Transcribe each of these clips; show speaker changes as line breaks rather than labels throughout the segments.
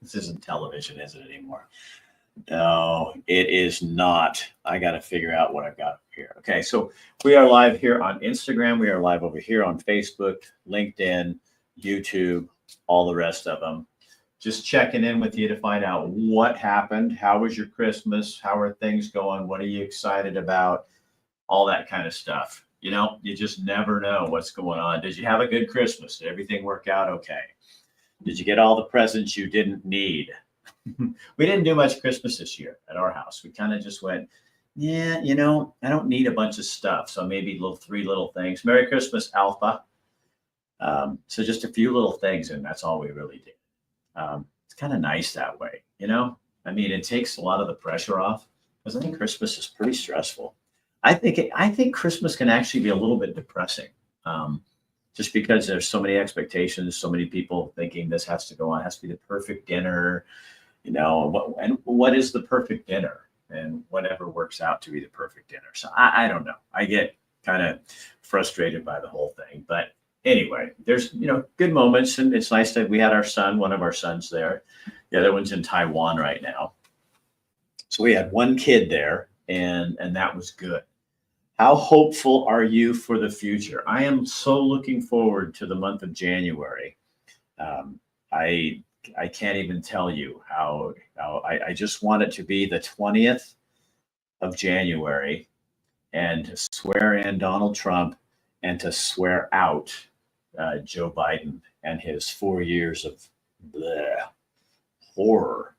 This isn't television, is it anymore? No, it is not. I got to figure out what I've got here. Okay, so we are live here on Instagram. We are live over here on Facebook, LinkedIn, YouTube, all the rest of them. Just checking in with you to find out what happened. How was your Christmas? How are things going? What are you excited about? All that kind of stuff. You know, you just never know what's going on. Did you have a good Christmas? Did everything work out okay? Did you get all the presents you didn't need? We didn't do much Christmas this year at our house. We kind of just went, yeah, you know, I don't need a bunch of stuff. So maybe three little things. Merry Christmas, Alpha. So just a few little things, and that's all we really did. It's kind of nice that way, you know? I mean, it takes a lot of the pressure off because I think Christmas is pretty stressful. I think Christmas can actually be a little bit depressing, just because there's so many expectations, so many people thinking this has to go on, it has to be the perfect dinner, you know. What is the perfect dinner, and whatever works out to be the perfect dinner. So I don't know. I get kind of frustrated by the whole thing, but anyway, there's good moments, and it's nice that we had one of our sons there. The other one's in Taiwan right now, so we had one kid there, and that was good. How hopeful are you for the future? I am so looking forward to the month of January. I can't even tell you how I just want it to be the 20th of January and to swear in Donald Trump and to swear out Joe Biden and his 4 years of horror.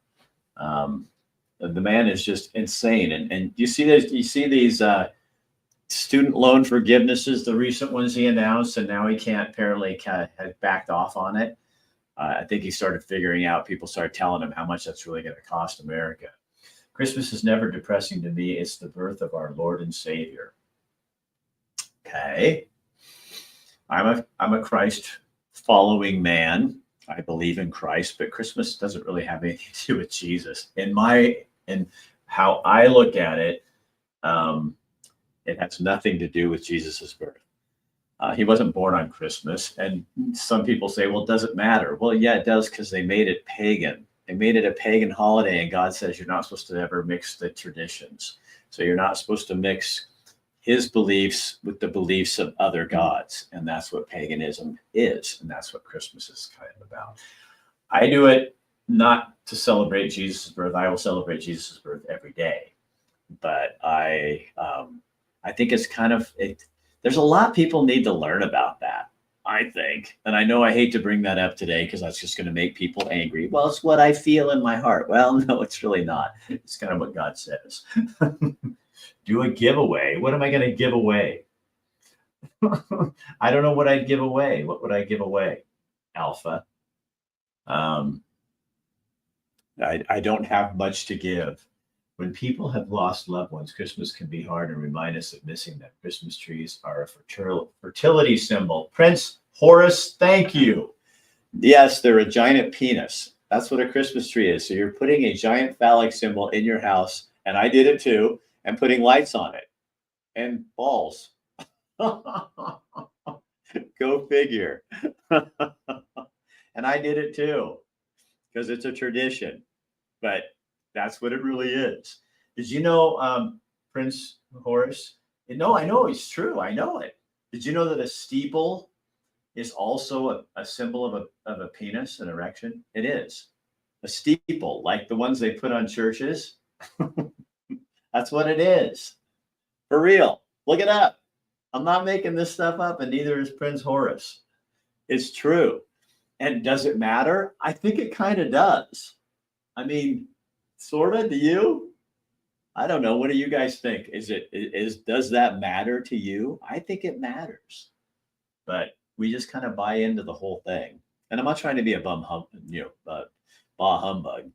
The man is just insane. And you see this, these student loan forgivenesses, the recent ones he announced, and now he can't apparently has backed off on it. I think he started figuring out, people started telling him how much that's really going to cost America. Christmas is never depressing to me. It's the birth of our Lord and Savior. Okay. I'm a Christ following man. I believe in Christ, but Christmas doesn't really have anything to do with Jesus. And how I look at it, it has nothing to do with Jesus's birth. He wasn't born on Christmas. And some people say, well, does it matter? Well, yeah, it does, because they made it pagan. They made it a pagan holiday, and God says you're not supposed to ever mix the traditions. So you're not supposed to mix his beliefs with the beliefs of other gods. And that's what paganism is. And that's what Christmas is kind of about. I do it not to celebrate Jesus' birth. I will celebrate Jesus' birth every day. But I think it's kind of, there's a lot people need to learn about that, I think. And I know I hate to bring that up today because that's just going to make people angry. Well, it's what I feel in my heart. Well, no, it's really not. It's kind of what God says. Do a giveaway. What am I going to give away? I don't know what I'd give away. What would I give away? Alpha. I don't have much to give. When people have lost loved ones, Christmas can be hard and remind us of missing them. Christmas trees are a fertility symbol. Prince Horace, thank you. Yes, they're a giant penis. That's what a Christmas tree is. So you're putting a giant phallic symbol in your house, and I did it too, and putting lights on it and balls. Go figure. And I did it too, because it's a tradition. But that's what it really is. Did you know, Prince Horace? No, I know it's true. I know it. Did you know that a steeple is also a symbol of a penis, an erection? It is. A steeple, like the ones they put on churches. That's what it is. For real. Look it up. I'm not making this stuff up, and neither is Prince Horace. It's true. And does it matter? I think it kind of does. I mean, sort of. Do you? I don't know. What do you guys think? Does that matter to you? I think it matters, but we just kind of buy into the whole thing. And I'm not trying to be a bah humbug.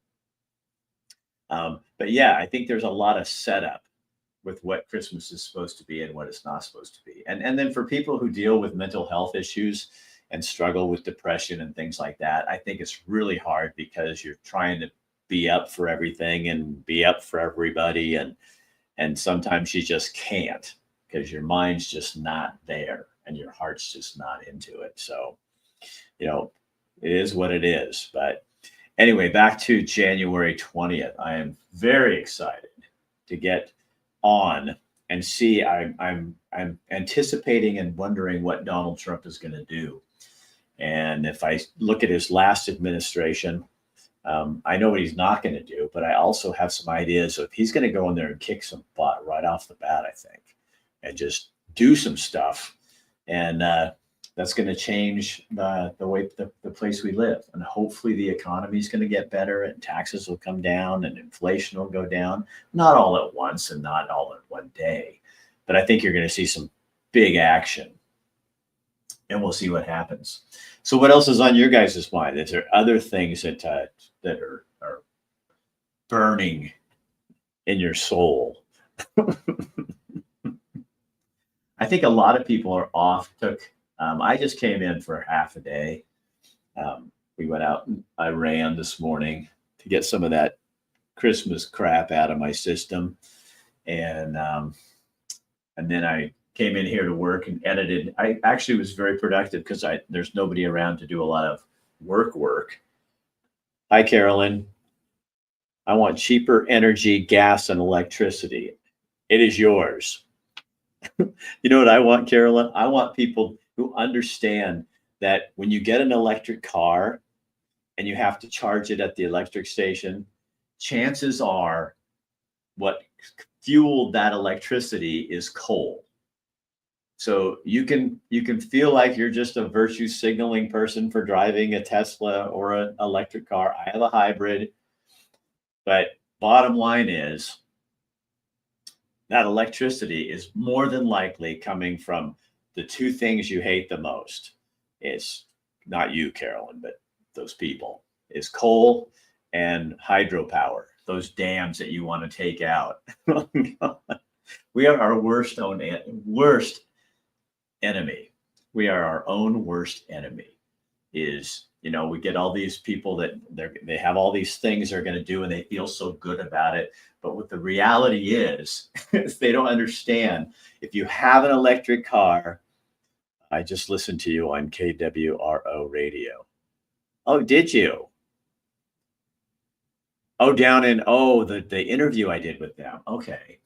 But yeah, I think there's a lot of setup with what Christmas is supposed to be and what it's not supposed to be. And then for people who deal with mental health issues and struggle with depression and things like that, I think it's really hard because you're trying to be up for everything and be up for everybody. And sometimes you just can't because your mind's just not there and your heart's just not into it. So, it is what it is. But Anyway, back to January 20th. I am very excited to get on and see. I'm anticipating and wondering what Donald Trump is going to do. And if I look at his last administration, I know what he's not going to do, but I also have some ideas of he's going to go in there and kick some butt right off the bat, I think, and just do some stuff. And that's going to change the way the place we live. And hopefully the economy is going to get better and taxes will come down and inflation will go down, not all at once and not all in one day. But I think you're going to see some big action, and we'll see what happens. So what else is on your guys' mind? Is there other things that are burning in your soul? I think a lot of people are off. I just came in for half a day. We went out and I ran this morning to get some of that Christmas crap out of my system, and then I came in here to work and edited. I actually was very productive because there's nobody around to do a lot of work. Hi, Carolyn. I want cheaper energy, gas, and electricity. It is yours. You know what I want, Carolyn? I want people who understand that when you get an electric car and you have to charge it at the electric station, chances are what fueled that electricity is coal. So you can feel like you're just a virtue signaling person for driving a Tesla or an electric car. I have a hybrid, but bottom line is that electricity is more than likely coming from the two things you hate the most. It's not you, Carolyn, but those people. Is coal and hydropower, those dams that you want to take out. We are our worst enemy. We are our own worst enemy. Is, we get all these people that they have all these things they're going to do and they feel so good about it. But what the reality is they don't understand. If you have an electric car, I just listened to you on KWRO radio. Oh, did you? Oh, the interview I did with them. Okay.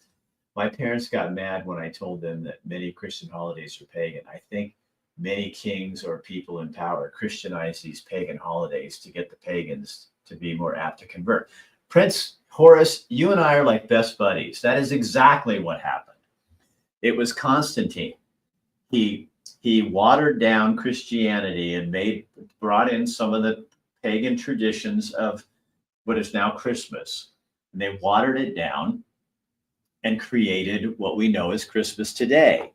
My parents got mad when I told them that many Christian holidays are pagan. I think many kings or people in power Christianize these pagan holidays to get the pagans to be more apt to convert. Prince Horace, you and I are like best buddies. That is exactly what happened. It was Constantine. He watered down Christianity and brought in some of the pagan traditions of what is now Christmas. And they watered it down and created what we know as Christmas today.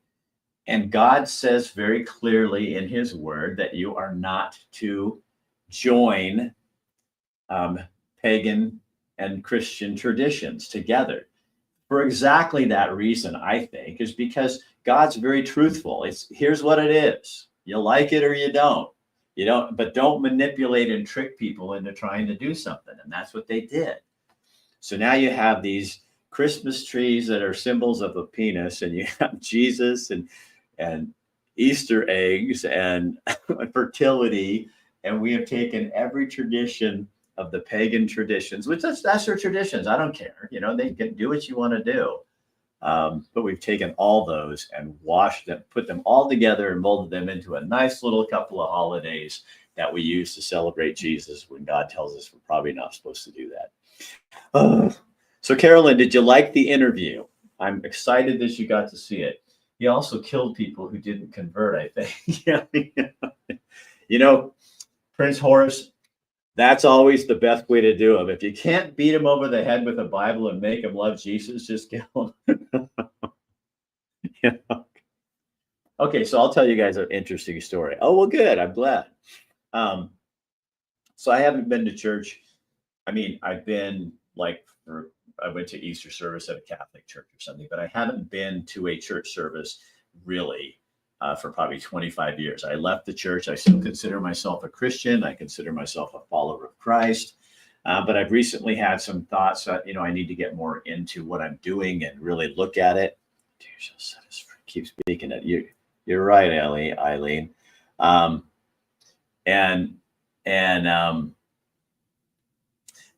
And God says very clearly in his word that you are not to join pagan and Christian traditions together. For exactly that reason, I think, is because God's very truthful. Here's what it is. You like it or you don't. But don't manipulate and trick people into trying to do something. And that's what they did. So now you have these Christmas trees that are symbols of a penis, and you have Jesus and Easter eggs and fertility. And we have taken every tradition of the pagan traditions, which that's their traditions. I don't care. They can do what you want to do. But we've taken all those and washed them, put them all together and molded them into a nice little couple of holidays that we use to celebrate Jesus when God tells us we're probably not supposed to do that. So Carolyn, did you like the interview? I'm excited that you got to see it. He also killed people who didn't convert, I think. Prince Horace, that's always the best way to do them. If you can't beat him over the head with a Bible and make him love Jesus, just kill him. Okay, so I'll tell you guys an interesting story. Oh, well, good. I'm glad. So I haven't been to church. I mean, I've been I went to Easter service at a Catholic church or something, but I haven't been to a church service really for probably 25 years. I left the church. I still consider myself a Christian. I consider myself a follower of Christ. But I've recently had some thoughts that, I need to get more into what I'm doing and really look at it. Keep speaking it. You're right, Eileen.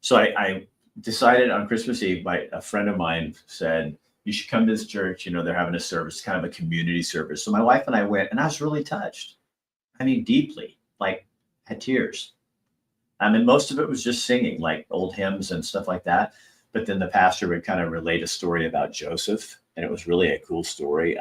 So I decided on Christmas Eve, a friend of mine said, you should come to this church. You know, they're having a service, kind of a community service. So my wife and I went, and I was really touched. I mean, deeply, like had tears. I mean, most of it was just singing, like old hymns and stuff like that. But then the pastor would kind of relate a story about Joseph, and it was really a cool story.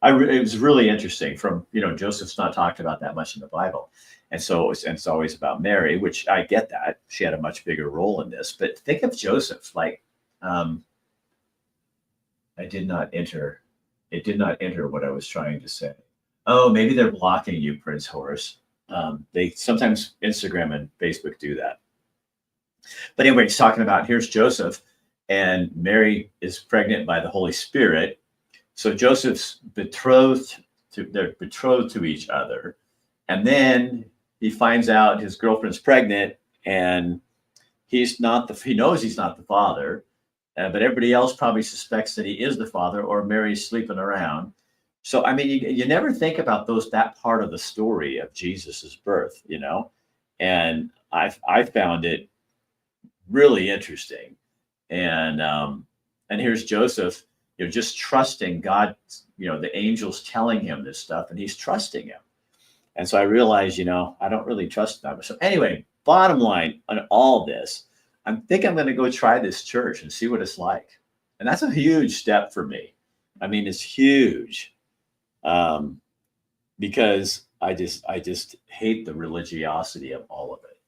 It was really interesting. From Joseph's not talked about that much in the Bible, and so it's always about Mary, which I get that she had a much bigger role in this. But think of Joseph, like I did not enter. It did not enter what I was trying to say. Oh, maybe they're blocking you, Prince Horace. They sometimes Instagram and Facebook do that. But anyway, it's talking about here's Joseph, and Mary is pregnant by the Holy Spirit. So Joseph's they're betrothed to each other. And then he finds out his girlfriend's pregnant, and he knows he's not the father, but everybody else probably suspects that he is the father, or Mary's sleeping around. So, I mean, you never think about that part of the story of Jesus's birth, and I found it really interesting. And here's Joseph, just trusting God, the angels telling him this stuff, and he's trusting him. And so I realized, I don't really trust them. So anyway, bottom line on all this, I think I'm going to go try this church and see what it's like. And that's a huge step for me. I mean, it's huge, because I just hate the religiosity of all of it.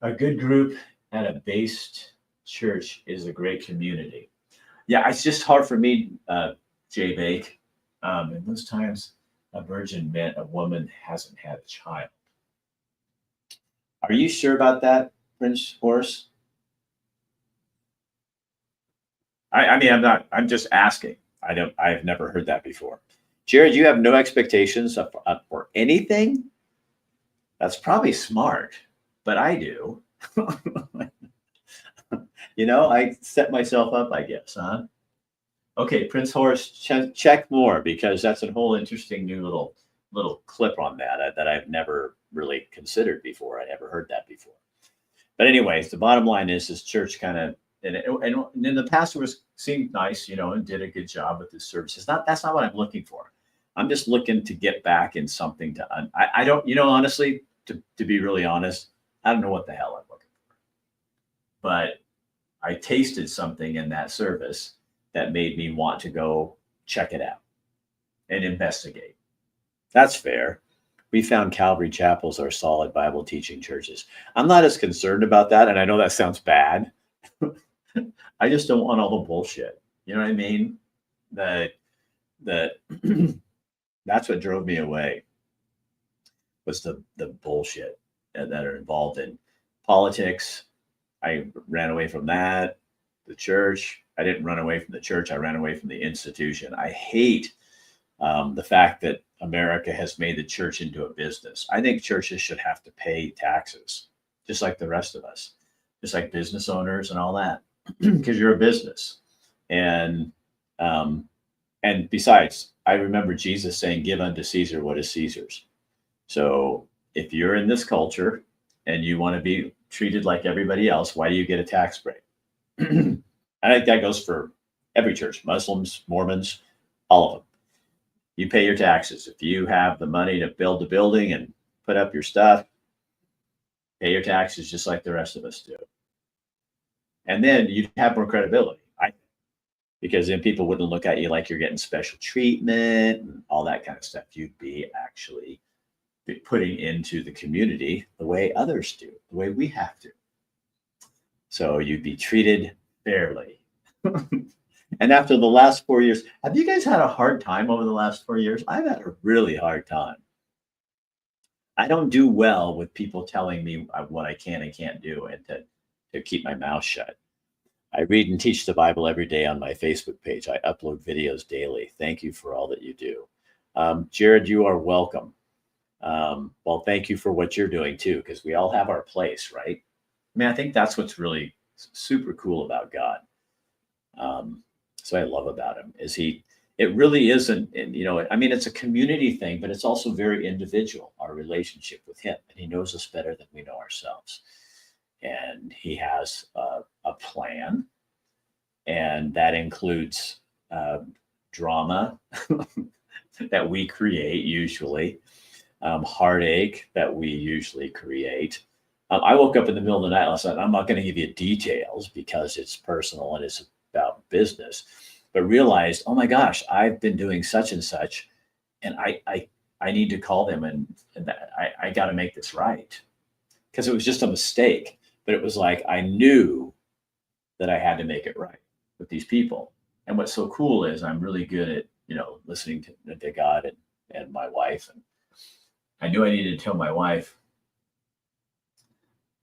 A good group at a based church is a great community. Yeah, it's just hard for me, Jay Bake. In those times, a virgin meant a woman hasn't had a child. Are you sure about that, Prince Horace? I mean, I'm just asking. I've never heard that before. Jared, you have no expectations for anything? That's probably smart, but I do. I set myself up, I guess, huh? Okay, Prince Horace, check more, because that's a whole interesting new little clip on that I've never really considered before. I never heard that before. But anyways, the bottom line is this church kind of, and then the pastor seemed nice, and did a good job with his services. That's not what I'm looking for. I'm just looking to get back in something I don't, honestly, to be really honest, I don't know what the hell I'm looking for. But I tasted something in that service that made me want to go check it out and investigate. That's fair. We found Calvary chapels are solid Bible teaching churches. I'm not as concerned about that, and I know that sounds bad. I just don't want all the bullshit. You know what I mean? That that's what drove me away, was the bullshit that are involved in politics. I ran away from that. The church. I didn't run away from the church. I ran away from the institution. I hate the fact that America has made the church into a business. I think churches should have to pay taxes, just like the rest of us, just like business owners and all that, because you're a business. And besides, I remember Jesus saying, "Give unto Caesar what is Caesar's." So if you're in this culture and you want to be treated like everybody else, why do you get a tax break? I think that goes for every church, Muslims, Mormons, all of them. You pay your taxes. If you have the money to build the building and put up your stuff, pay your taxes just like the rest of us do. And then you'd have more credibility, because then people wouldn't look at you like you're getting special treatment and all that kind of stuff. You'd be actually putting into the community the way others do, the way we have to. So you'd be treated fairly. And after the last 4 years, have you guys had a hard time over the last 4 years? I've had a really hard time. I don't do well with people telling me what I can and can't do, and to keep my mouth shut. I read and teach the Bible every day on my Facebook page. I upload videos daily. Thank you for all that you do. Jared, you are welcome. Well, thank you for what you're doing too, because we all have our place, right? I mean, I think that's what's really super cool about God. So I love about him is it really isn't, I mean, it's a community thing, but it's also very individual, our relationship with him. And he knows us better than we know ourselves. and he has a plan, and that includes drama that we create usually, heartache that we usually create. I woke up in the middle of the night last night. I'm not going to give you details because it's personal and it's about business, but realized, oh my gosh, I've been doing such and such, and I need to call them, and I got to make this right, because it was just a mistake. But it was like I knew that I had to make it right with these people. And what's so cool is I'm really good at listening to God and my wife. And I knew I needed to tell my wife,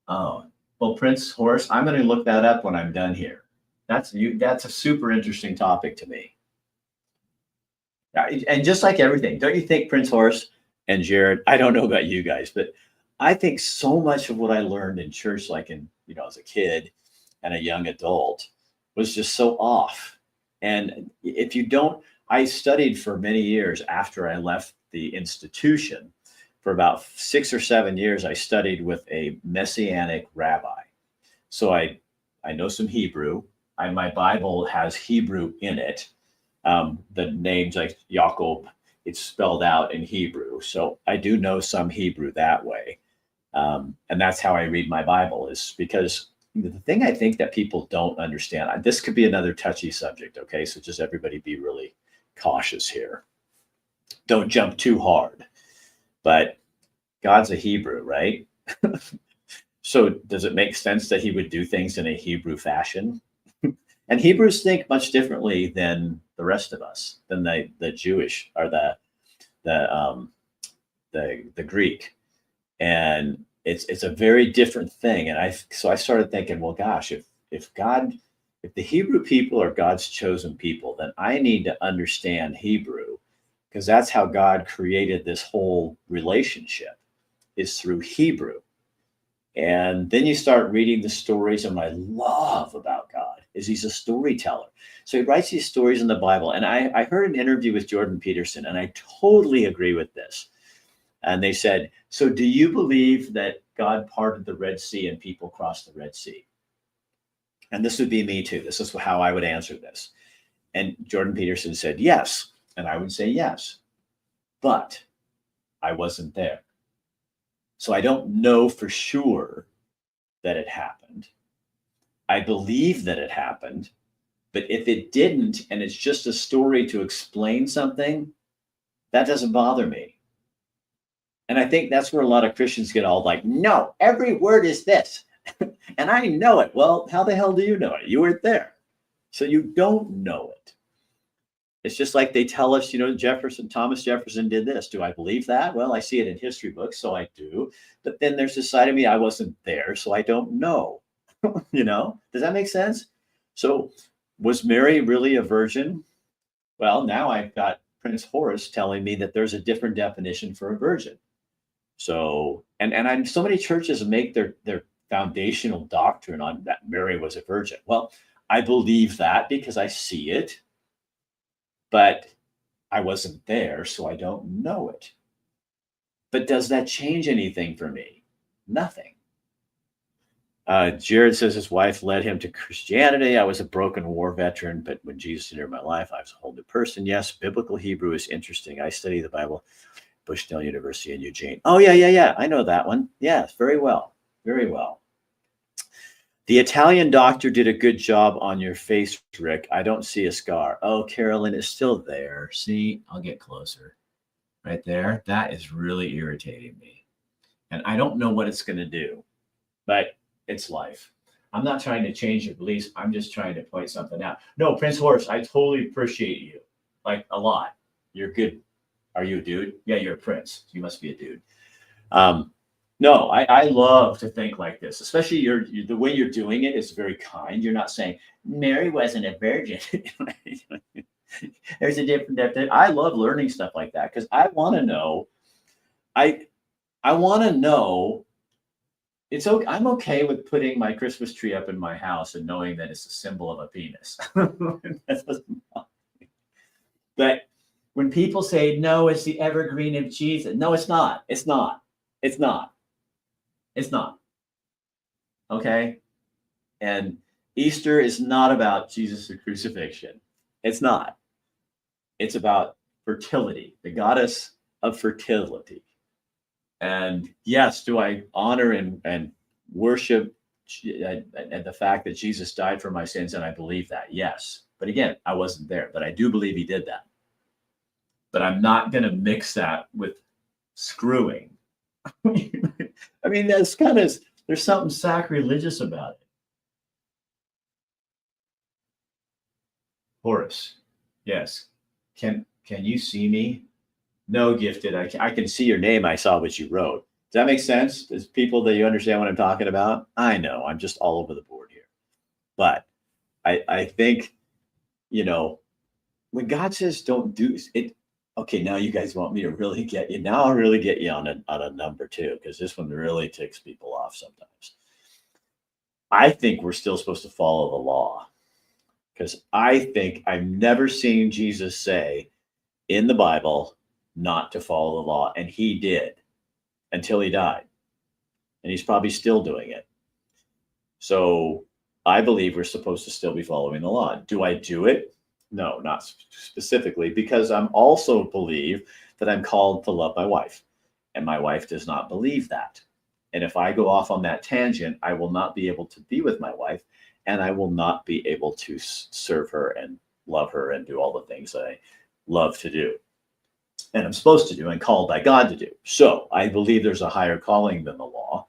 oh, well, Prince Horace, I'm going to look that up when I'm done here. That's a super interesting topic to me. And just like everything, don't you think, Prince Horace and Jared, I don't know about you guys, but I think so much of what I learned in church, like as a kid and a young adult, was just so off. And if you don't, I studied for many years after I left the institution. For about 6 or 7 years, I studied with a Messianic rabbi. So I know some Hebrew. My Bible has Hebrew in it. The names like Yaakov, it's spelled out in Hebrew. So I do know some Hebrew that way. And that's how I read my Bible, is because the thing I think that people don't understand, this could be another touchy subject, okay? So just everybody be really cautious here. Don't jump too hard. But God's a Hebrew, right? So does it make sense that he would do things in a Hebrew fashion? And Hebrews think much differently than the rest of us, than the Jewish or the Greek. And it's a very different thing. And I started thinking, well, gosh, if the Hebrew people are God's chosen people, then I need to understand Hebrew, because that's how God created this whole relationship, is through Hebrew. And then you start reading the stories, and what I love about God is he's a storyteller. So he writes these stories in the Bible. And I heard an interview with Jordan Peterson, and I totally agree with this. And they said, so do you believe that God parted the Red Sea and people crossed the Red Sea? And this would be me too. This is how I would answer this. And Jordan Peterson said, yes. And I would say, yes. But I wasn't there. So I don't know for sure that it happened. I believe that it happened. But if it didn't, and it's just a story to explain something, that doesn't bother me. And I think that's where a lot of Christians get all like, no, every word is this. And I know it. Well, how the hell do you know it? You weren't there. So you don't know it. It's just like they tell us, Thomas Jefferson did this. Do I believe that? Well, I see it in history books, so I do. But then there's this side of me, I wasn't there, so I don't know. Does that make sense? So was Mary really a virgin? Well, now I've got Prince Horace telling me that there's a different definition for a virgin. So, and so many churches make their foundational doctrine on that Mary was a virgin. Well, I believe that because I see it, but I wasn't there, so I don't know it. But does that change anything for me? Nothing. Jared says his wife led him to Christianity. I was a broken war veteran, but when Jesus entered my life, I was a whole new person. Yes, biblical Hebrew is interesting. I study the Bible, Bushnell University in Eugene. Oh, yeah. I know that one. Yes, very well. Very well. The Italian doctor did a good job on your face, Rick. I don't see a scar. Oh, Carolyn is still there. See, I'll get closer. Right there. That is really irritating me. And I don't know what it's going to do, but it's life. I'm not trying to change your beliefs. I'm just trying to point something out. No, Prince Horace, I totally appreciate you. Like, a lot. You're good. Are you a dude? Yeah, you're a prince. You must be a dude. No, I love to think like this, especially the way you're doing it is very kind. You're not saying Mary wasn't a virgin. There's a different definition. I love learning stuff like that because I want to know. I want to know. It's okay. I'm okay with putting my Christmas tree up in my house and knowing that it's a symbol of a penis. But when people say, no, it's the evergreen of Jesus. No, it's not. It's not. It's not. It's not. Okay. And Easter is not about Jesus' crucifixion. It's not. It's about fertility, the goddess of fertility. And yes, do I honor and worship and the fact that Jesus died for my sins? And I believe that, yes. But again, I wasn't there, but I do believe he did that. But I'm not going to mix that with screwing. I mean, that's kind of, there's something sacrilegious about it. Horace, yes. Can you see me? No, gifted. I can see your name. I saw what you wrote. Does that make sense? There's people that you understand what I'm talking about. I know I'm just all over the board here, but I think, you know, when God says don't do it. Okay, now you guys want me to really get you. Now I'll really get you on a number two, because this one really ticks people off sometimes. I think we're still supposed to follow the law, because I think I've never seen Jesus say in the Bible not to follow the law, and he did until he died, and he's probably still doing it. So I believe we're supposed to still be following the law. Do I do it? No, not specifically, because I'm also believe that I'm called to love my wife, and my wife does not believe that. And if I go off on that tangent, I will not be able to be with my wife, and I will not be able to serve her and love her and do all the things that I love to do and I'm supposed to do and called by God to do. So I believe there's a higher calling than the law,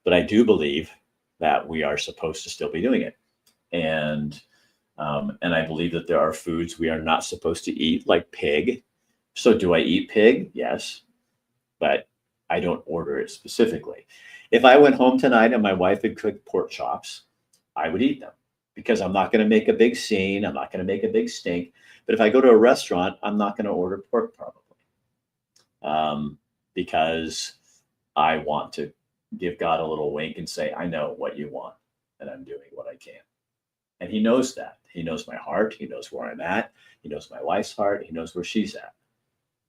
but I do believe that we are supposed to still be doing it. And I believe that there are foods we are not supposed to eat, like pig. So do I eat pig? Yes, but I don't order it specifically. If I went home tonight and my wife had cooked pork chops, I would eat them, because I'm not going to make a big scene. I'm not going to make a big stink. But if I go to a restaurant, I'm not going to order pork probably, because I want to give God a little wink and say, I know what you want, and I'm doing what I can. And he knows that. He knows my heart. He knows where I'm at. He knows my wife's heart. He knows where she's at.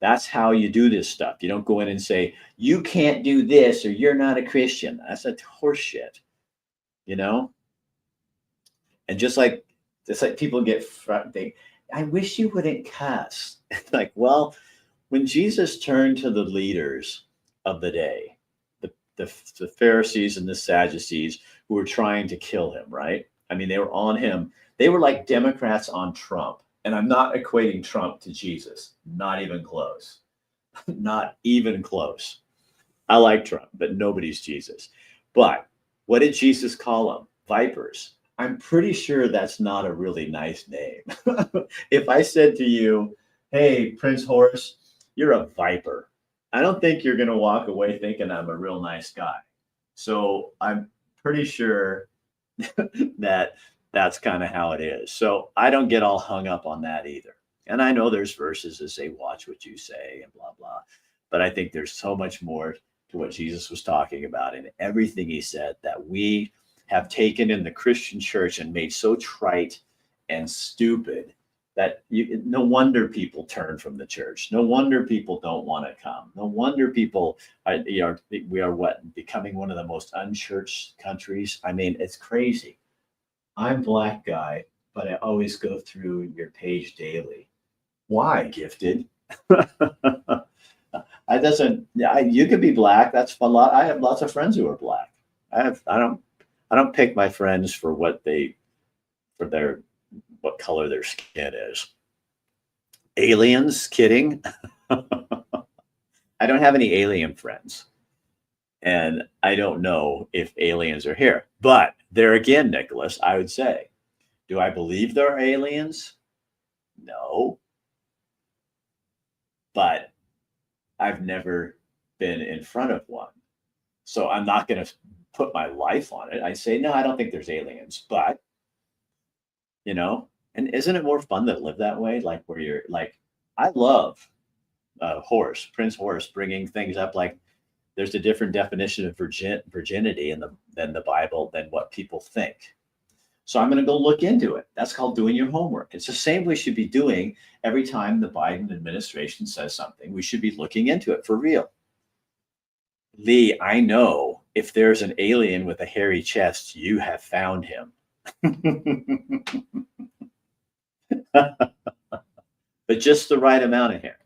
That's how you do this stuff. You don't go in and say, you can't do this or you're not a Christian. That's a horseshit, you know? And just like people get I wish you wouldn't cuss. Like, well, when Jesus turned to the leaders of the day, the Pharisees and the Sadducees who were trying to kill him, right? I mean, they were on him. They were like Democrats on Trump. And I'm not equating Trump to Jesus. Not even close. Not even close. I like Trump, but nobody's Jesus. But what did Jesus call them? Vipers. I'm pretty sure that's not a really nice name. If I said to you, hey, Prince Horace, you're a viper, I don't think you're going to walk away thinking I'm a real nice guy. So I'm pretty sure that that's kind of how it is. So I don't get all hung up on that either. And I know there's verses that say, watch what you say and blah, blah. But I think there's so much more to what Jesus was talking about and everything he said that we have taken in the Christian church and made so trite and stupid that no wonder people turn from the church. No wonder people don't want to come. No wonder people we are what, becoming one of the most unchurched countries. I mean, it's crazy. I'm black guy, but I always go through your page daily. Why, gifted? I doesn't. You could be black. That's a lot. I have lots of friends who are black. I don't pick my friends for what color their skin is. Aliens? Kidding. I don't have any alien friends. And I don't know if aliens are here. But there again, Nicholas, I would say, do I believe there are aliens? No. But I've never been in front of one. So I'm not going to put my life on it. I say, no, I don't think there's aliens. But, and isn't it more fun to live that way? Like where you're like, I love Prince Horace, bringing things up like there's a different definition of virginity than the Bible than what people think. So I'm going to go look into it. That's called doing your homework. It's the same we should be doing every time the Biden administration says something. We should be looking into it for real. Lee, I know if there's an alien with a hairy chest, you have found him. But just the right amount of hair.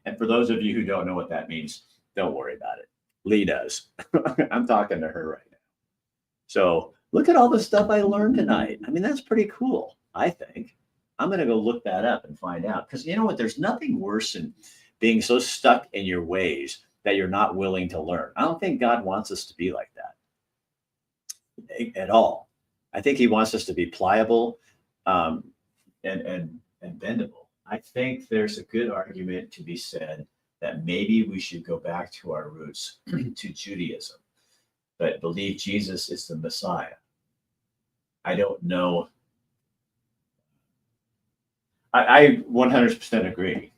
And for those of you who don't know what that means, don't worry about it. Lee does. I'm talking to her right now. So look at all the stuff I learned tonight. I mean, that's pretty cool, I think. I'm going to go look that up and find out. Because you know what? There's nothing worse than being so stuck in your ways that you're not willing to learn. I don't think God wants us to be like that at all. I think he wants us to be pliable and bendable. I think there's a good argument to be said that maybe we should go back to our roots, to Judaism, but believe Jesus is the Messiah. I don't know. I 100% agree.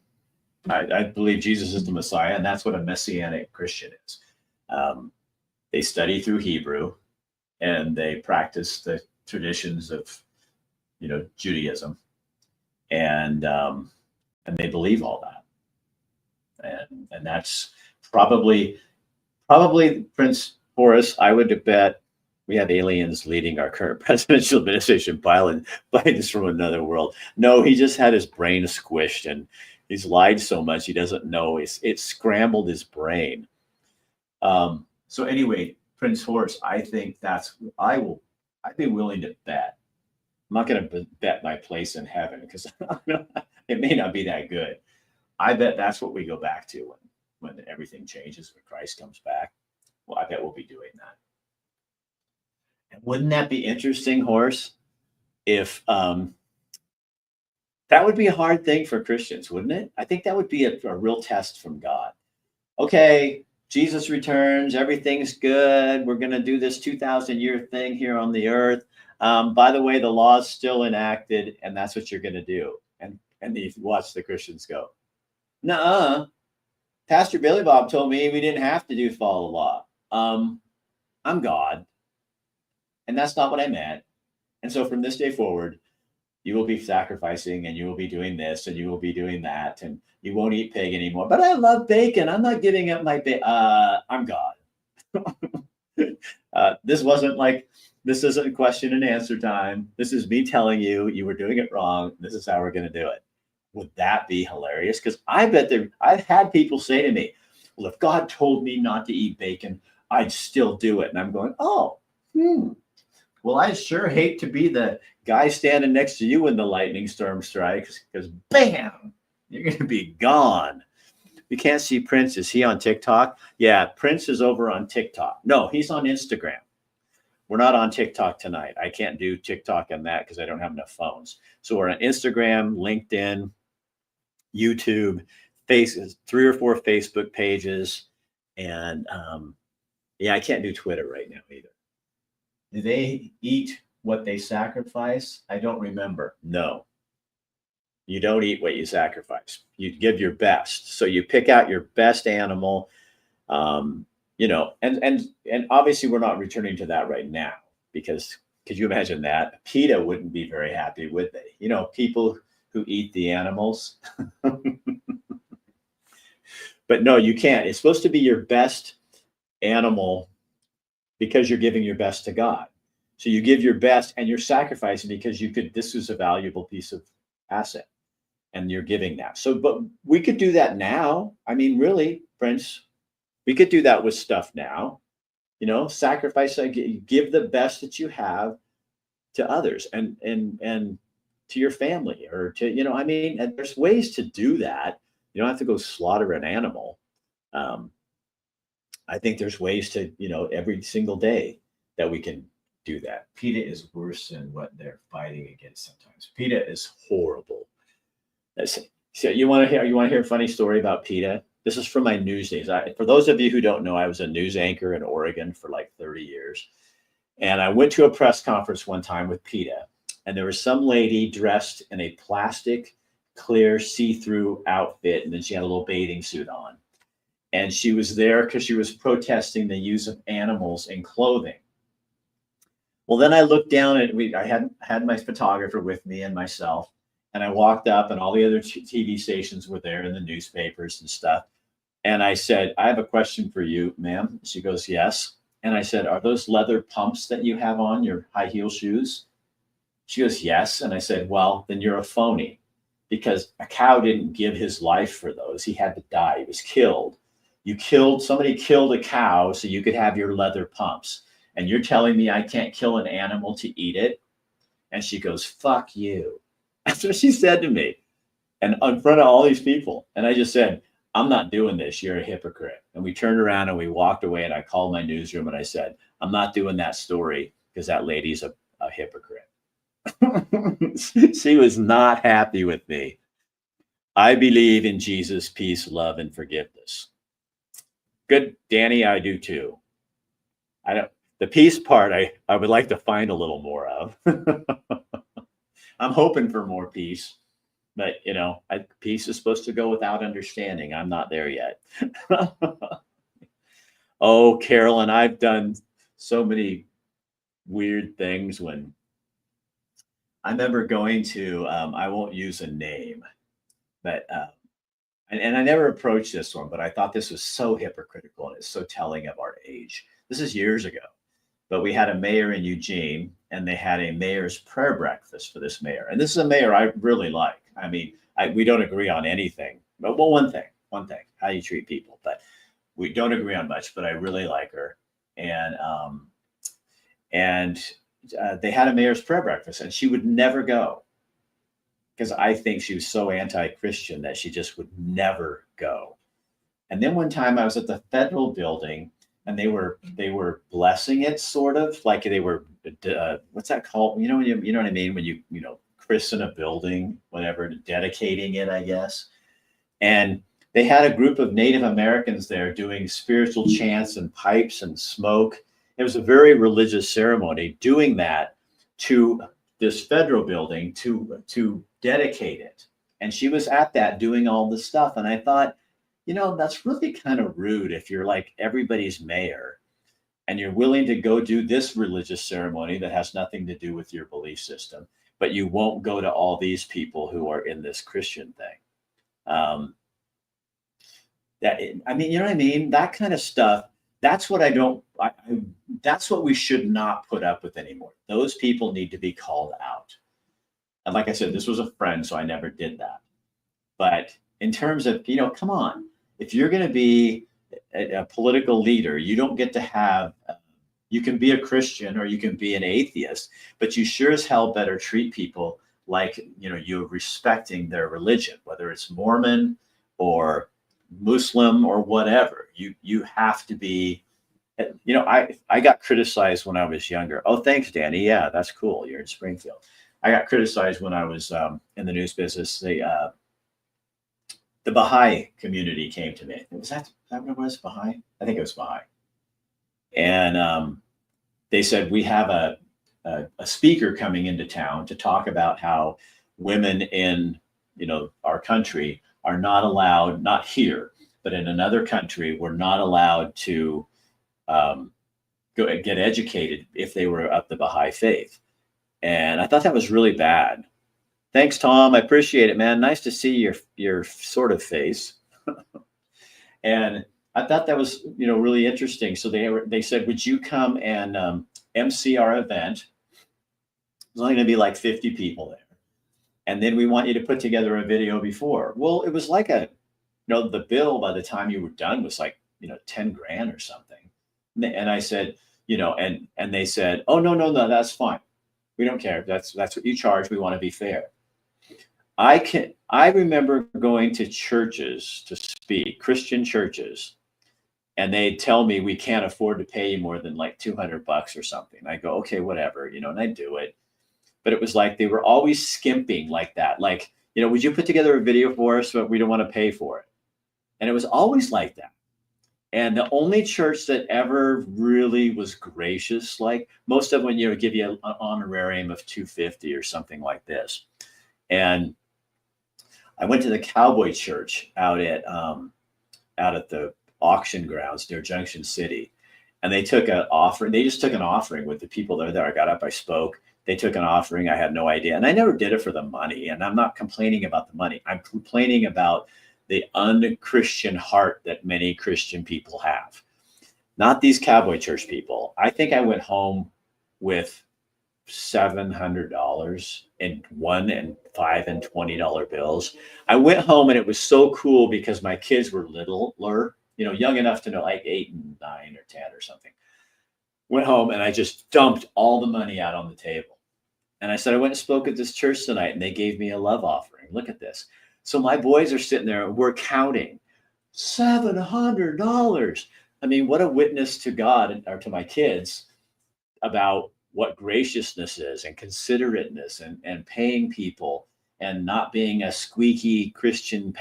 I believe Jesus is the Messiah, and that's what a messianic Christian is. They study through Hebrew, and they practice the traditions of, Judaism, and they believe all that, and that's probably Prince Horace. I would bet we have aliens leading our current presidential administration. Biden's from another world. No, he just had his brain squished, and he's lied so much he doesn't know. It scrambled his brain. So anyway, Prince Horace, I think I'd be willing to bet. I'm not going to bet my place in heaven because it may not be that good. I bet that's what we go back to when everything changes, when Christ comes back. Well, I bet we'll be doing that. And wouldn't that be interesting, Horace? If that would be a hard thing for Christians, wouldn't it? I think that would be a real test from God. Okay, Jesus returns, everything's good. We're going to do this 2,000-year thing here on the earth. By the way, the law's still enacted, and that's what you're going to do. And you watch the Christians go, nuh-uh. Pastor Billy Bob told me we didn't have to follow the law. I'm God. And that's not what I meant. And so from this day forward, you will be sacrificing, and you will be doing this, and you will be doing that, and you won't eat pig anymore. But I love bacon. I'm not giving up my bacon. I'm God. This isn't question and answer time. This is me telling you were doing it wrong. This is how we're going to do it. Would that be hilarious? Because I bet I've had people say to me, well, if God told me not to eat bacon, I'd still do it. And I'm going, well, I sure hate to be the guy standing next to you when the lightning storm strikes, because bam, you're going to be gone. You can't see Prince. Is he on TikTok? Yeah, Prince is over on TikTok. No, he's on Instagram. We're not on TikTok tonight. I can't do TikTok and that because I don't have enough phones. So we're on Instagram, LinkedIn, YouTube, 3 or 4 Facebook pages. And I can't do Twitter right now either. Do they eat what they sacrifice? I don't remember. No. You don't eat what you sacrifice. You give your best. So you pick out your best animal. And obviously we're not returning to that right now, because could you imagine that? PETA wouldn't be very happy, would they? People who eat the animals. But no, you can't. It's supposed to be your best animal because you're giving your best to God. So you give your best and you're sacrificing because this is a valuable piece of asset and you're giving that. So, but we could do that now. I mean, really, Prince, we could do that with stuff now, sacrifice, give the best that you have to others and to your family or to, and there's ways to do that. You don't have to go slaughter an animal. I think there's ways to, every single day that we can do that. PETA is worse than what they're fighting against sometimes. PETA is horrible. So you want to hear a funny story about PETA? This is from my news days. For those of you who don't know, I was a news anchor in Oregon for like 30 years. And I went to a press conference one time with PETA, and there was some lady dressed in a plastic, clear, see-through outfit, and then she had a little bathing suit on. And she was there because she was protesting the use of animals in clothing. Well, then I looked down and I had my photographer with me and myself, and I walked up and all the other TV stations were there and the newspapers and stuff. And I said, I have a question for you, ma'am. She goes, yes. And I said, are those leather pumps that you have on your high heel shoes? She goes, yes. And I said, well, then you're a phony because a cow didn't give his life for those. He had to die. He was killed. Somebody killed a cow so you could have your leather pumps. And you're telling me I can't kill an animal to eat it? And she goes, fuck you. That's what she said to me. And in front of all these people. And I just said, I'm not doing this. You're a hypocrite. And we turned around and we walked away, and I called my newsroom and I said, I'm not doing that story because that lady's a hypocrite. She was not happy with me. I believe in Jesus, peace, love, and forgiveness. Good, Danny, I do too. The peace part, I would like to find a little more of. I'm hoping for more peace, but peace is supposed to go without understanding. I'm not there yet. Oh, Carolyn, I've done so many weird things when I remember going to, I won't use a name, but, and I never approached this one, but I thought this was so hypocritical and it's so telling of our age. This is years ago, but we had a mayor in Eugene and they had a mayor's prayer breakfast for this mayor. And this is a mayor I really like. I mean, we don't agree on anything, but well, one thing, how you treat people, but we don't agree on much, but I really like her. And they had a mayor's prayer breakfast and she would never go because I think she was so anti-Christian that she just would never go. And then one time I was at the federal building and they were blessing it, sort of like they were, what's that called? You know what I mean? When you christen a building, whatever, dedicating it, I guess. And they had a group of Native Americans there doing spiritual chants and pipes and smoke. It was a very religious ceremony doing that to this federal building to dedicate it. And she was at that doing all this stuff. And I thought, that's really kind of rude if you're like everybody's mayor and you're willing to go do this religious ceremony that has nothing to do with your belief system, but you won't go to all these people who are in this Christian thing. You know what I mean? That kind of stuff. That's what that's what we should not put up with anymore. Those people need to be called out. And like I said, this was a friend, so I never did that. But in terms of, come on, if you're going to be a political leader, you don't get to have, you can be a Christian or you can be an atheist, but you sure as hell better treat people like, you're respecting their religion, whether it's Mormon or Muslim or whatever. You have to be, I got criticized when I was younger. Oh, thanks, Danny. Yeah, that's cool. You're in Springfield. I got criticized when I was in the news business. The Baha'i community came to me. Was that what it was, Baha'i? I think it was Baha'i. And they said, we have a speaker coming into town to talk about how women in, our country are not allowed, not here, but in another country, were not allowed to go and get educated if they were of the Baha'i faith. And I thought that was really bad. Thanks, Tom. I appreciate it, man. Nice to see your sort of face. And I thought that was, really interesting. So they said, would you come and MC our event? There's only going to be like 50 people there. And then we want you to put together a video before. Well, it was like the bill by the time you were done was like, 10 grand or something. And I said, and they said, oh, no, that's fine. We don't care. That's what you charge. We want to be fair. I remember going to churches to speak, Christian churches, and they'd tell me we can't afford to pay you more than like $200 or something. I go, okay, whatever, and I do it. But it was like they were always skimping like that. Like, would you put together a video for us, but we don't want to pay for it? And it was always like that. And the only church that ever really was gracious, like most of them, give you an honorarium of $250 or something like this. And I went to the Cowboy Church out at the auction grounds near Junction City, and they took an offering. They just took an offering with the people that were there. I got up, I spoke. They took an offering. I had no idea, and I never did it for the money. And I'm not complaining about the money. I'm complaining about the unchristian heart that many Christian people have. not these cowboy church people. I think I went home with $700 in $1 and $5 and $20 bills. I went home and it was so cool because my kids were littler, young enough to know, like 8 and 9 or 10 or something. Went home and I just dumped all the money out on the table. And I said, I went and spoke at this church tonight and they gave me a love offering. Look at this. So my boys are sitting there and we're counting $700. I mean, what a witness to God or to my kids about what graciousness is and considerateness and paying people and not being a squeaky Christian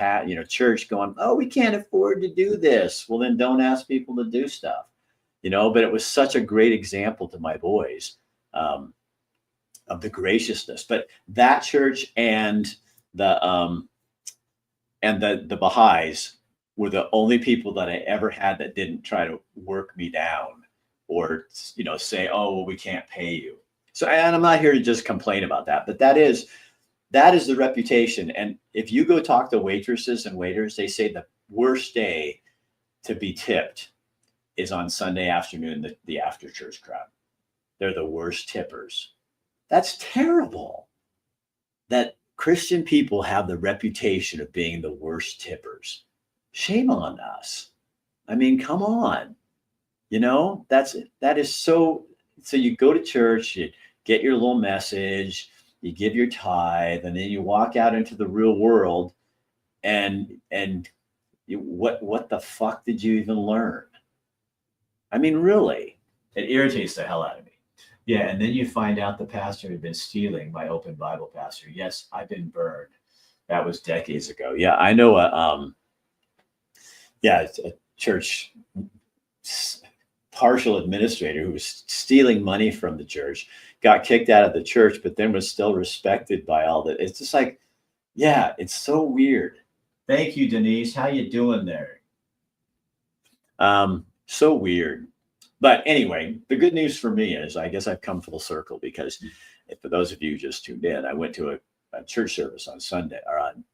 church going, oh, we can't afford to do this. Well, then don't ask people to do stuff, but it was such a great example to my boys of the graciousness. But that church and the Baha'is were the only people that I ever had that didn't try to work me down or, say, oh, well, we can't pay you. So, and I'm not here to just complain about that, but that is the reputation. And if you go talk to waitresses and waiters, they say the worst day to be tipped is on Sunday afternoon, the after church crowd. They're the worst tippers. That's terrible that Christian people have the reputation of being the worst tippers. Shame on us. I mean, come on. That is so you go to church, you get your little message, you give your tithe, and then you walk out into the real world and what the fuck did you even learn? I mean, really, it irritates the hell out of me. Yeah, and then you find out the pastor had been stealing, my Open Bible pastor. Yes, I've been burned. That was decades ago. Yeah, I know a church partial administrator who was stealing money from the church, got kicked out of the church, but then was still respected by all that. It's just like, yeah, it's so weird. Thank you, Denise. How you doing there? So weird. But anyway, the good news for me is I guess I've come full circle because for those of you who just tuned in, I went to a church service on Sunday or on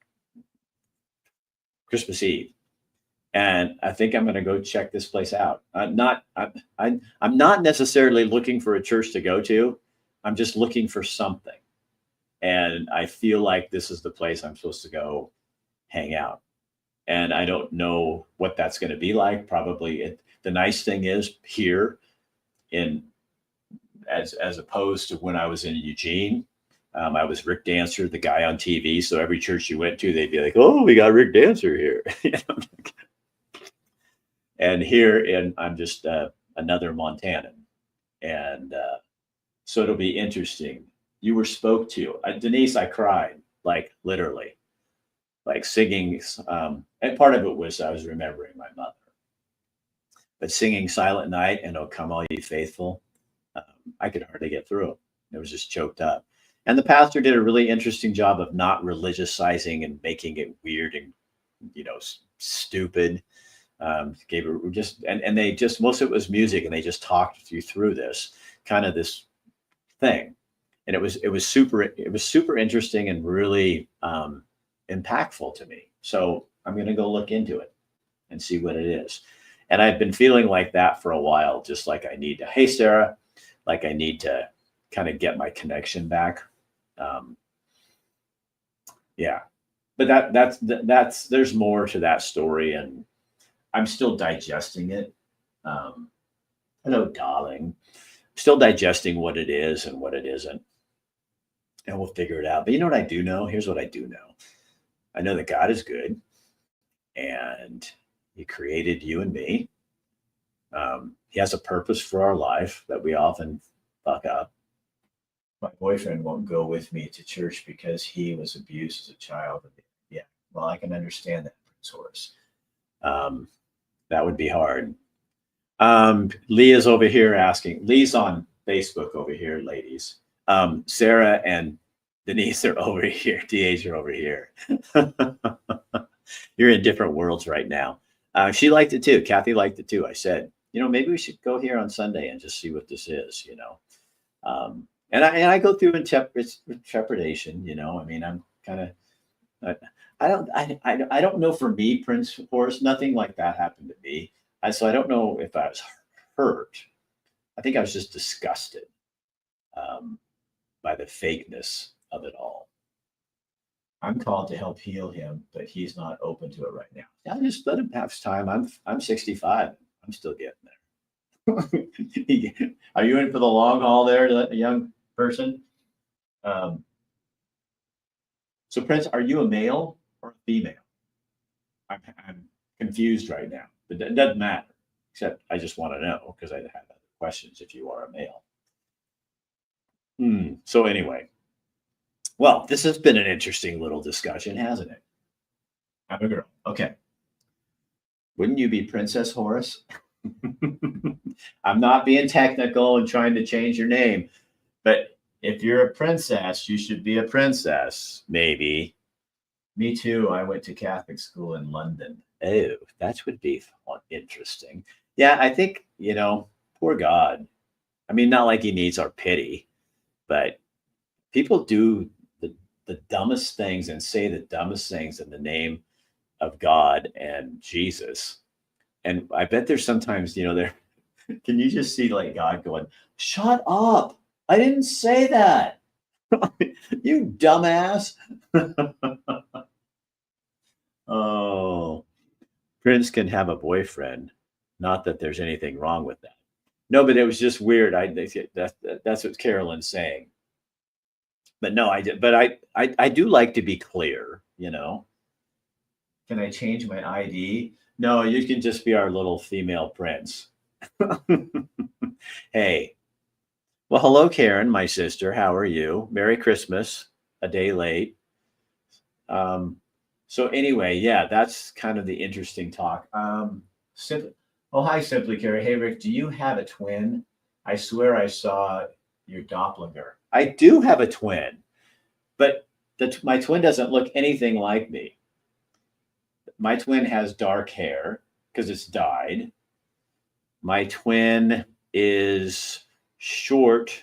Christmas Eve. And I think I'm going to go check this place out. I'm not necessarily looking for a church to go to. I'm just looking for something. And I feel like this is the place I'm supposed to go hang out. And I don't know what that's going to be like. Probably the nice thing is here as opposed to when I was in Eugene, I was Rick Dancer, the guy on TV. So every church you went to, they'd be like, oh, we got Rick Dancer here. And here I'm just another Montanan. And so it'll be interesting. You were spoke to. Denise, I cried, like literally, like singing. And part of it was I was remembering my mother. But singing Silent Night and Oh Come All Ye Faithful, I could hardly get through it. It was just choked up. And the pastor did a really interesting job of not religiousizing and making it weird and, stupid. Gave it just and they just most of it was music and they just talked you through this thing, and it was super interesting and really impactful to me. So I'm going to go look into it and see what it is. And I've been feeling like that for a while, just like I need to. Hey Sarah, like I need to kind of get my connection back. Yeah, but that's there's more to that story and. I'm still digesting it. Hello, darling. Still digesting what it is and what it isn't. And we'll figure it out. But you know what I do know? Here's what I do know. I know that God is good. And he created you and me. He has a purpose for our life that we often fuck up. My boyfriend won't go with me to church because he was abused as a child. Yeah, well, I can understand that, Prince Horace. That would be hard. Leah's over here asking. Lee's on Facebook over here, ladies. Sarah and Denise are over here. DH are over here. You're in different worlds right now. She liked it too. Kathy liked it too. I said, maybe we should go here on Sunday and just see what this is, And I go through trepidation, I mean, I'm kind of, I don't know for me, Prince Horace, nothing like that happened to me. So I don't know if I was hurt. I think I was just disgusted by the fakeness of it all. I'm called to help heal him, but he's not open to it right now. Yeah, just let him have his time. I'm 65. I'm still getting there. Are you in for the long haul there, young person? So Prince, are you a male or a female? I'm confused right now, but it doesn't matter. Except I just want to know because I have other questions if you are a male. So anyway, well, this has been an interesting little discussion, hasn't it? I'm a girl. Okay. Wouldn't you be Princess Horace? I'm not being technical and trying to change your name, but if you're a princess, you should be a princess, maybe. Me too. I went to Catholic school in London. Oh, that would be interesting. Yeah, I think, poor God. I mean, not like he needs our pity, but people do the dumbest things and say the dumbest things in the name of God and Jesus. And I bet there's sometimes, there, can you just see like God going, shut up. I didn't say that. You dumbass. Oh, Prince can have a boyfriend. Not that there's anything wrong with that. No, but it was just weird. That's what Carolyn's saying. But no, I do like to be clear, Can I change my ID? No, you can just be our little female prince. Hey. Well, hello, Karen, my sister. How are you? Merry Christmas. A day late. So anyway, yeah, that's kind of the interesting talk. Hi, Simply Carrie. Hey, Rick, do you have a twin? I swear I saw your doppelganger. I do have a twin, but my twin doesn't look anything like me. My twin has dark hair because it's dyed. My twin is short,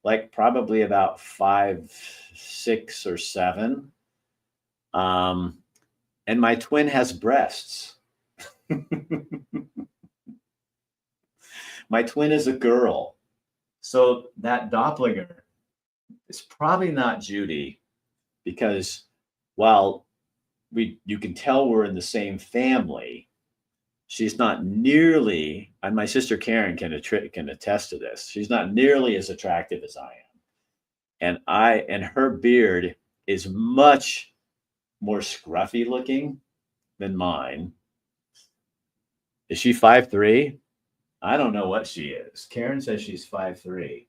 like probably about 5, 6, or 7. And my twin has breasts. My twin is a girl. So that doppelganger is probably not Judy because while you can tell we're in the same family, she's not nearly, and my sister Karen can attest to this, she's not nearly as attractive as I am. And her beard is much more scruffy looking than mine. Is she 5'3"? I don't know what she is. Karen says she's 5'3".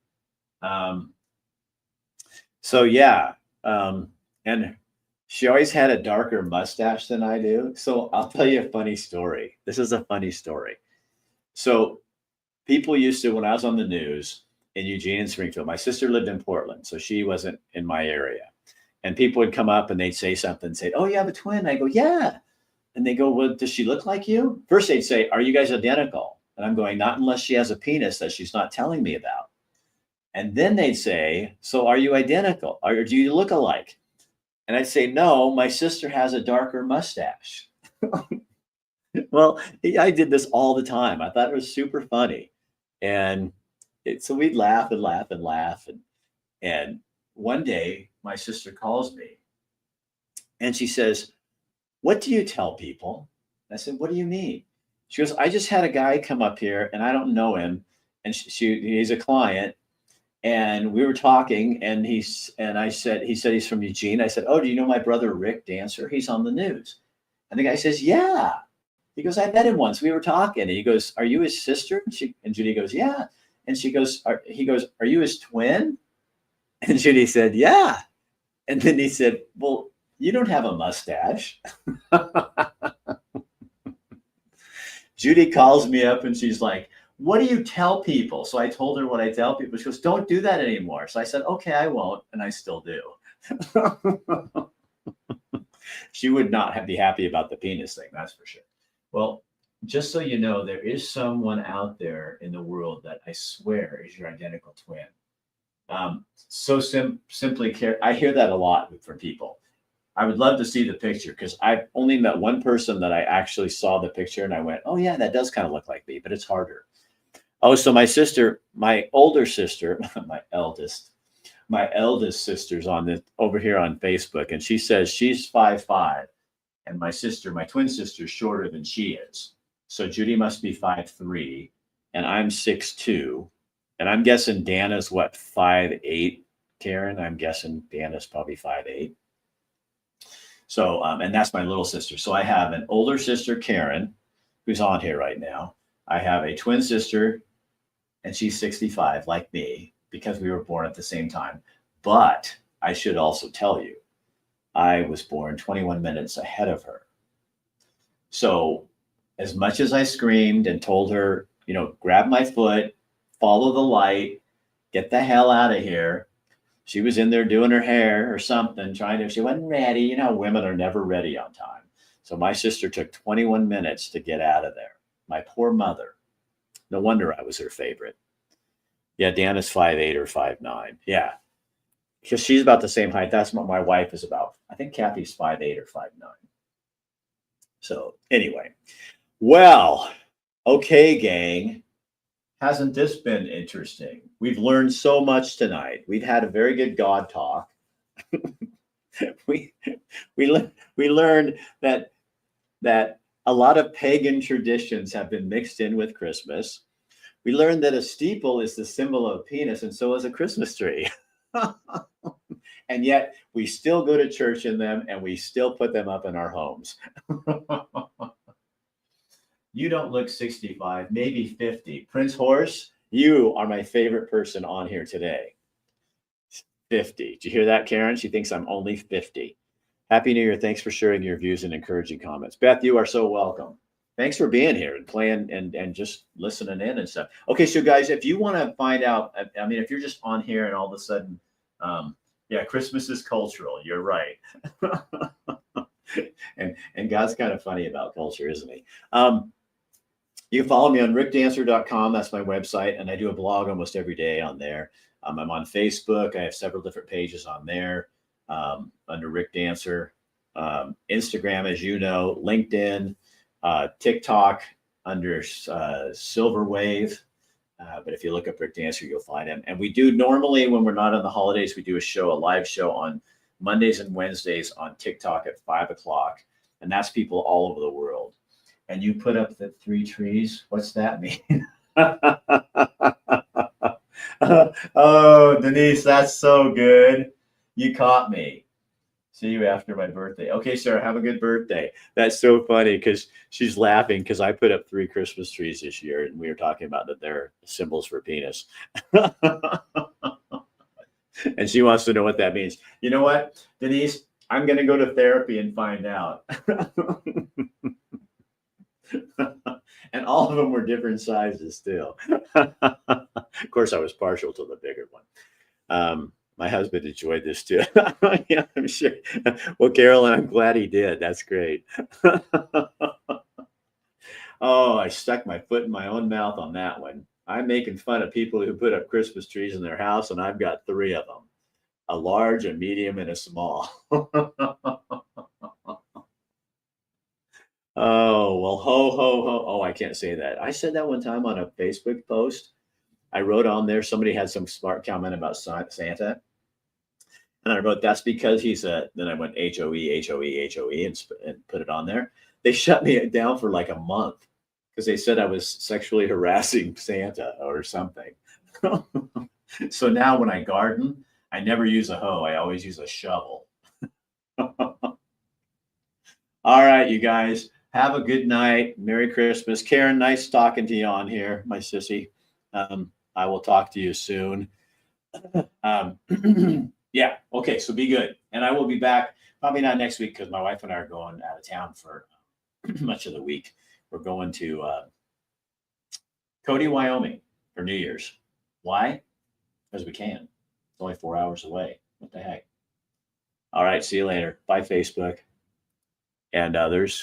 So yeah. And she always had a darker mustache than I do. So I'll tell you a funny story. This is a funny story. So people used to, when I was on the news in Eugene and Springfield, my sister lived in Portland, so she wasn't in my area. And people would come up and they'd say something, say, oh, you have a twin? I go, yeah. And they go, well, does she look like you? First they'd say, are you guys identical? And I'm going, not unless she has a penis that she's not telling me about. And then they'd say, so are you identical? Or do you look alike? And I'd say, no, my sister has a darker mustache. Well, I did this all the time. I thought it was super funny. And so we'd laugh and laugh and laugh. And one day my sister calls me and she says, what do you tell people? I said, what do you mean? She goes, I just had a guy come up here and I don't know him. And he's a client. And we were talking and he said he's from Eugene. I said, oh, do you know my brother, Rick Dancer? He's on the news. And the guy says, yeah. He goes, I met him once. We were talking. And he goes, are you his sister? And Judy goes, yeah. And he goes, are you his twin? And Judy said, yeah. And then he said, well, you don't have a mustache. Judy calls me up and she's like, what do you tell people? So I told her what I tell people. She goes, don't do that anymore. So I said, okay, I won't. And I still do. She would not be happy about the penis thing. That's for sure. Well, just so you know, there is someone out there in the world that I swear is your identical twin. Simply care. I hear that a lot from people. I would love to see the picture because I've only met one person that I actually saw the picture and I went, oh yeah, that does kind of look like me, but it's harder. Oh, so my sister, my older sister, my eldest sister's on the over here on Facebook, and she says she's 5'5", and my sister, my twin sister, is shorter than she is. So Judy must be 5'3", and I'm 6'2", and I'm guessing Dana's what, 5'8", Karen? I'm guessing Dana's probably 5'8". So, and that's my little sister. So I have an older sister, Karen, who's on here right now. I have a twin sister, and she's 65, like me, because we were born at the same time. But I should also tell you, I was born 21 minutes ahead of her. So, as much as I screamed and told her, grab my foot, follow the light, get the hell out of here, she was in there doing her hair or something, she wasn't ready. Women are never ready on time. So my sister took 21 minutes to get out of there. My poor mother. No wonder I was her favorite. Yeah, Dana's 5'8" or 5'9". Yeah, because she's about the same height. That's what my wife is about. I think Kathy's 5'8" or 5'9". So anyway, well, okay, gang. Hasn't this been interesting? We've learned so much tonight. We've had a very good God talk. we learned that a lot of pagan traditions have been mixed in with Christmas. We learned that a steeple is the symbol of a penis, and so is a Christmas tree. And yet we still go to church in them, and we still put them up in our homes. You don't look 65, maybe 50. Prince Horse, you are my favorite person on here today. 50. Did you hear that, Karen? She thinks I'm only 50. Happy New Year. Thanks for sharing your views and encouraging comments. Beth, you are so welcome. Thanks for being here and playing and just listening in and stuff. Okay, so guys, if you want to find out, if you're just on here and all of a sudden, yeah, Christmas is cultural. You're right. and God's kind of funny about culture, isn't he? You can follow me on rickdancer.com. That's my website. And I do a blog almost every day on there. I'm on Facebook. I have several different pages on there under Rick Dancer. Instagram, as you know, LinkedIn, TikTok under Silver Wave. But if you look up Rick Dancer, you'll find him. And we do normally, when we're not on the holidays, we do a live show on Mondays and Wednesdays on TikTok at 5:00. And that's people all over the world. And you put up the 3 trees. What's that mean? Oh, Denise, that's so good. You caught me. See you after my birthday. Okay, Sarah, have a good birthday. That's so funny because she's laughing because I put up 3 Christmas trees this year, and we were talking about that they're symbols for penis. And she wants to know what that means. You know what, Denise? I'm going to go to therapy and find out. And all of them were different sizes still. Of course, I was partial to the bigger one. My husband enjoyed this too. Yeah, I'm sure. Well, Carolyn, I'm glad he did. That's great. Oh, I stuck my foot in my own mouth on that one. I'm making fun of people who put up Christmas trees in their house, and I've got 3 of them, a large, a medium, and a small. Oh, well, ho, ho, ho. Oh, I can't say that. I said that one time on a Facebook post. I wrote on there, somebody had some smart comment about Santa. And I wrote, that's because he's then I went HOE, HOE, HOE and put it on there. They shut me down for like a month because they said I was sexually harassing Santa or something. So now when I garden, I never use a hoe. I always use a shovel. All right, you guys. Have a good night. Merry Christmas. Karen, nice talking to you on here, my sissy. I will talk to you soon. Yeah. Okay. So be good. And I will be back probably not next week because my wife and I are going out of town for much of the week. We're going to Cody, Wyoming for New Year's. Why? Because we can. It's only 4 hours away. What the heck? All right. See you later. Bye, Facebook and others.